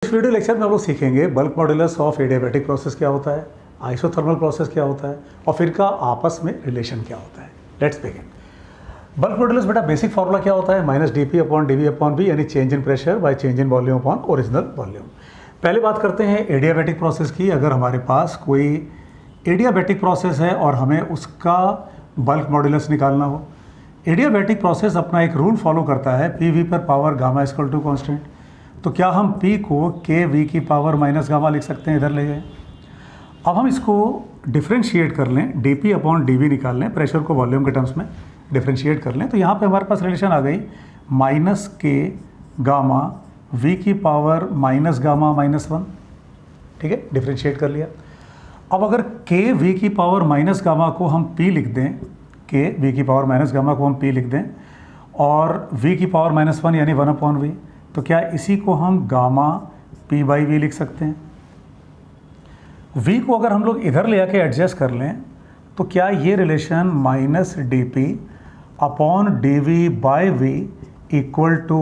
इस video lecture में हम लोग सीखेंगे bulk modulus of adiabatic process क्या होता है, आइसोथर्मल प्रोसेस क्या होता है और फिर का आपस में रिलेशन क्या होता है। Let's begin. बल्क मॉड्यूलस बेटा बेसिक फार्मूला क्या होता है, minus dP upon dV upon B, यानी change in pressure by change in volume upon original volume. पहले बात करते हैं एडियाबैटिक प्रोसेस की। अगर हमारे पास कोई एडियाबैटिक प्रोसेस है और हमें उसका बल्क मॉड्यूलस निकालना हो, एडियाबैटिक प्रोसेस अपना एक रूल फॉलो करता है, PV पर power gamma equal to constant. तो क्या हम P को KV की पावर माइनस गामा लिख सकते हैं, इधर ले गए। अब हम इसको डिफ्रेंशिएट कर लें, dP अपॉन dV निकाल लें, प्रेशर को वॉल्यूम के टर्म्स में डिफ्रेंशिएट कर लें। तो यहाँ पे हमारे पास रिलेशन आ गई माइनस K गामा V की पावर माइनस गामा माइनस 1। ठीक है, डिफ्रेंशिएट कर लिया। अब अगर KV की पावर माइनस गामा को हम P लिख दें, KV की पावर माइनस गामा को हम P लिख दें और V की पावर माइनस 1 यानी 1 अपॉन V, तो क्या इसी को हम गामा P बाई V लिख सकते हैं। V को अगर हम लोग इधर ले आके एडजस्ट कर लें तो क्या ये relation minus dP upon dV by V equal to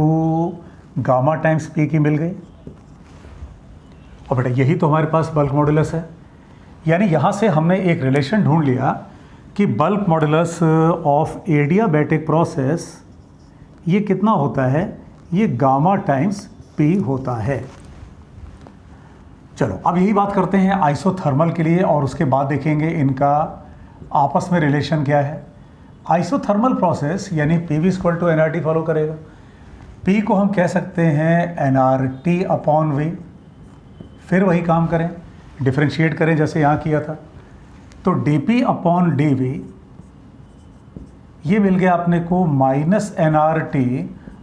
gamma times P की मिल गई। और बेटा यही तो हमारे पास बल्क मॉड्यूलस है, यानी यहाँ से हमने एक रिलेशन ढूंढ लिया कि bulk modulus of adiabatic process ये कितना होता है, ये गामा टाइम्स P होता है। चलो अब यही बात करते हैं आइसोथर्मल के लिए और उसके बाद देखेंगे इनका आपस में रिलेशन क्या है। आइसोथर्मल प्रोसेस यानी PV equal to nRT follow करेगा। P को हम कह सकते हैं nRT अपॉन V। फिर वही काम करें, डिफ्रेंशिएट करें जैसे यहाँ किया था। तो dP अपॉन dV ये मिल गया अपने को minus nRT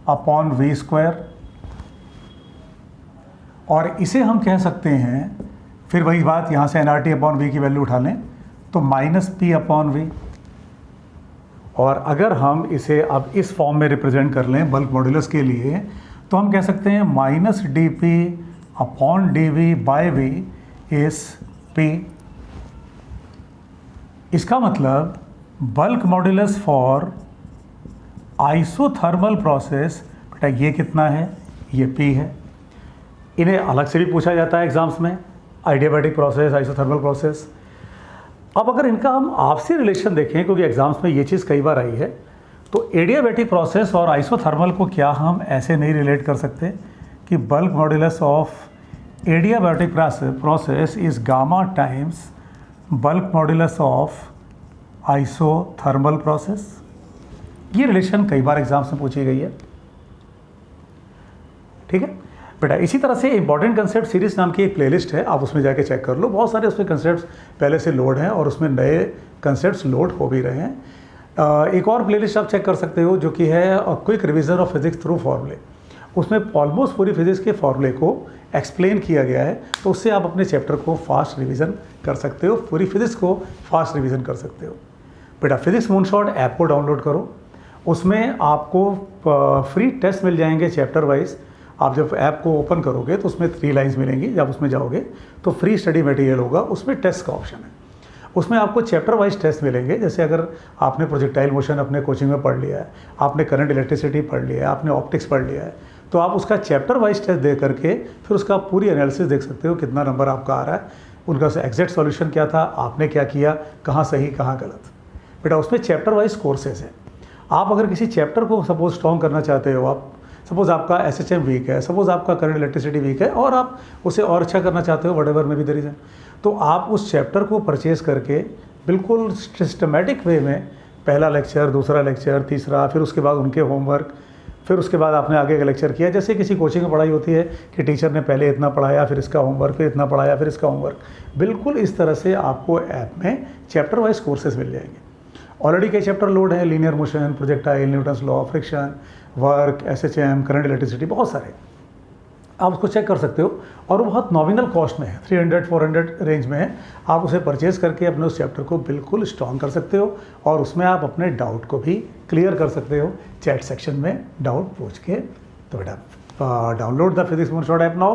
upon V square, और इसे हम कह सकते हैं, फिर वही बात यहाँ से nRT अपॉन V की वैल्यू उठा लें तो माइनस P अपॉन V। और अगर हम इसे अब इस फॉर्म में रिप्रेजेंट कर लें बल्क मॉड्यूलस के लिए, तो हम कह सकते हैं minus dP upon dV by V is P। इसका मतलब bulk modulus for isothermal process बेटा ये कितना है, ये P है। इन्हें अलग से भी पूछा जाता है एग्जाम्स में, एडियाबैटिक प्रोसेस, आइसोथर्मल प्रोसेस। अब अगर इनका हम आपसी रिलेशन देखें, क्योंकि एग्जाम्स में ये चीज़ कई बार आई है, तो एडियाबैटिक प्रोसेस और आइसोथर्मल को क्या हम ऐसे नहीं रिलेट कर सकते कि bulk modulus of adiabatic process is gamma times bulk modulus of isothermal process. ये रिलेशन कई बार एग्जाम्स में पूछी गई है। ठीक है बेटा, इसी तरह से इंपॉर्टेंट कंसेप्ट सीरीज नाम की एक प्लेलिस्ट है, आप उसमें जाके चेक कर लो। बहुत सारे उसमें कंसेप्ट्स पहले से लोड हैं और उसमें नए कंसेप्ट्स लोड हो भी रहे हैं। एक और प्लेलिस्ट आप चेक कर सकते हो जो कि है quick revision of physics through फॉर्मूले। उसमें ऑलमोस्ट पूरी फिजिक्स के फॉर्मूले को एक्सप्लेन किया गया है, तो उससे आप अपने चैप्टर को फास्ट रिवीजन कर सकते हो, पूरी फिजिक्स को फास्ट रिवीजन कर सकते हो। बेटा फिजिक्स मूनशॉट ऐप को डाउनलोड करो, उसमें आपको फ्री टेस्ट मिल जाएंगे चैप्टर वाइज। आप जब ऐप को ओपन करोगे तो उसमें 3 लाइंस मिलेंगी, जब उसमें जाओगे तो फ्री स्टडी मटेरियल होगा, उसमें टेस्ट का ऑप्शन है। उसमें आपको चैप्टर वाइज टेस्ट मिलेंगे। जैसे अगर आपने प्रोजेक्टाइल मोशन अपने कोचिंग में पढ़ लिया है, आपने करंट इलेक्ट्रिसिटी पढ़ लिया है, आपने ऑप्टिक्स पढ़ लिया है, तो आप उसका चैप्टर वाइज टेस्ट दे करके फिर उसका पूरी एनालिसिस देख सकते हो, कितना नंबर आपका आ रहा है, उनका एग्जैक्ट सॉल्यूशन क्या था, आपने क्या किया, कहाँ सही कहाँ गलत। बेटा उसमें चैप्टर वाइज कोर्सेज हैं। आप अगर किसी चैप्टर को सपोज स्ट्रॉन्ग करना चाहते हो, आप सपोज़ आपका SHM वीक है, सपोज़ आपका करंट इलेक्ट्रिसिटी वीक है और आप उसे और अच्छा करना चाहते हो, व्हाटएवर में भी द रीज़न, तो आप उस चैप्टर को परचेज़ करके बिल्कुल सिस्टमेटिक वे में पहला लेक्चर, दूसरा लेक्चर, तीसरा, फिर उसके बाद उनके होमवर्क, फिर उसके बाद आपने आगे का लेक्चर किया। जैसे किसी कोचिंग में पढ़ाई होती है कि टीचर ने पहले इतना पढ़ाया, फिर इसका होमवर्क, फिर इतना पढ़ाया, फिर इसका होमवर्क, बिल्कुल इस तरह से आपको ऐप में चैप्टर वाइज कोर्सेज मिल जाएंगे। ऑलरेडी कई चैप्टर लोड है, linear motion, projectile, Newton's law, friction, work, SHM, current electricity, बहुत सारे आप उसको चेक कर सकते हो। और वो बहुत नॉमिनल कॉस्ट में है, 300-400 रेंज में है। आप उसे परचेज़ करके अपने उस चैप्टर को बिल्कुल स्ट्रॉन्ग कर सकते हो और उसमें आप अपने डाउट को भी क्लियर कर सकते हो, चैट सेक्शन में डाउट पूछ के। तो बेटा download the physics moonshot app now.